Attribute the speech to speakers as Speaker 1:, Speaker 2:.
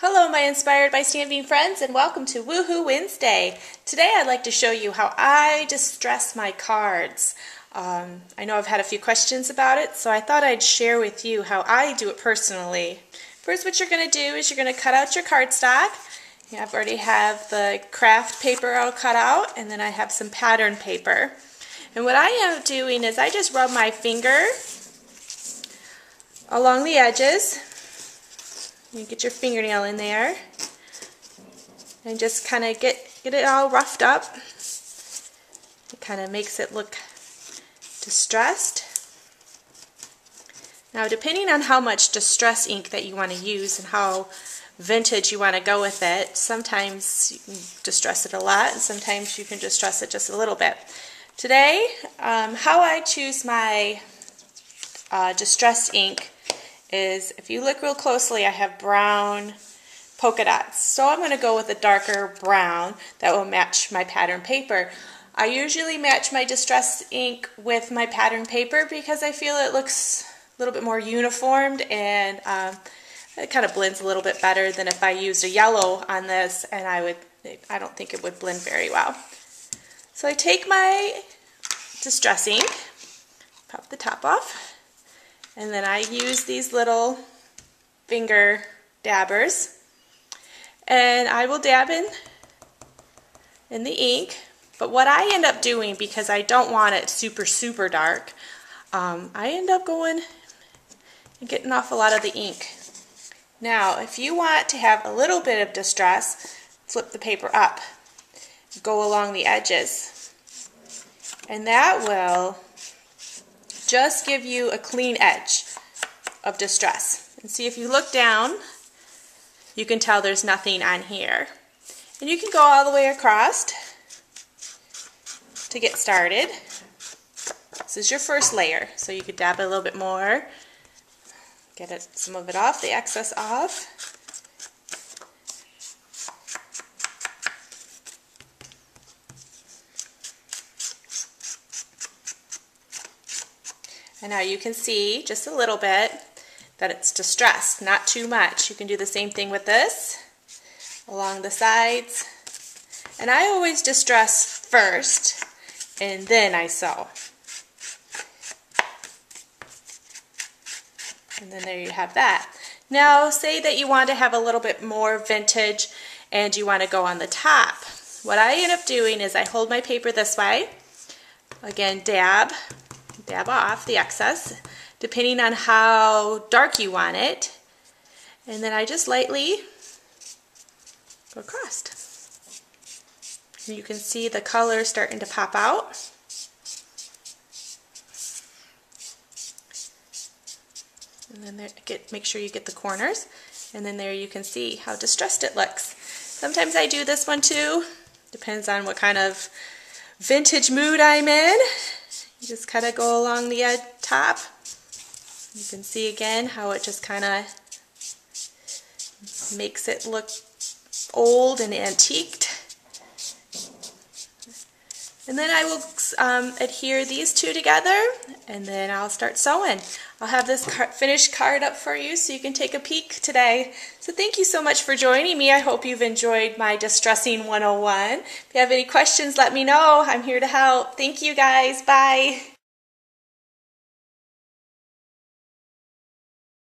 Speaker 1: Hello my Inspired by Stamping friends, and welcome to Woohoo Wednesday. Today I'd like to show you how I distress my cards. I know I've had a few questions about it, so I thought I'd share with you how I do it personally. First, what you're going to do is you're going to cut out your cardstock. I already have the craft paper all cut out, and then I have some pattern paper. And what I am doing is I just rub my finger along the edges. You get your fingernail in there and just kind of get it all roughed up. It kind of makes it look distressed. Now, depending on how much distress ink that you want to use and how vintage you want to go with it, sometimes you can distress it a lot and sometimes you can distress it just a little bit. Today, how I choose my distress ink is, if you look real closely, I have brown polka dots. So I'm going to go with a darker brown that will match my pattern paper. I usually match my distress ink with my pattern paper because I feel it looks a little bit more uniformed, and it kind of blends a little bit better than if I used a yellow on this, and I don't think it would blend very well. So I take my distress ink, pop the top off, and then I use these little finger dabbers, and I will dab in the ink. But what I end up doing, because I don't want it super dark, I end up going and getting off a lot of the ink. Now, if you want to have a little bit of distress, flip the paper up, go along the edges, and that will just give you a clean edge of distress. And see, if you look down, you can tell there's nothing on here. And you can go all the way across to get started. This is your first layer, so you could dab it a little bit more, get some of it off, the excess off. And now you can see just a little bit that it's distressed, not too much. You can do the same thing with this along the sides. And I always distress first and then I sew. And then there you have that. Now, say that you want to have a little bit more vintage and you want to go on the top. What I end up doing is I hold my paper this way. Again, dab off the excess, depending on how dark you want it. And then I just lightly go across. And you can see the color starting to pop out. And then there, make sure you get the corners. And then there you can see how distressed it looks. Sometimes I do this one too. Depends on what kind of vintage mood I'm in. You just kind of go along the top. You can see again how it just kind of makes it look old and antiqued. And then I will adhere these two together, and then I'll start sewing. I'll have this finished card up for you so you can take a peek today. So thank you so much for joining me. I hope you've enjoyed my Distressing 101. If you have any questions, let me know. I'm here to help. Thank you guys. Bye.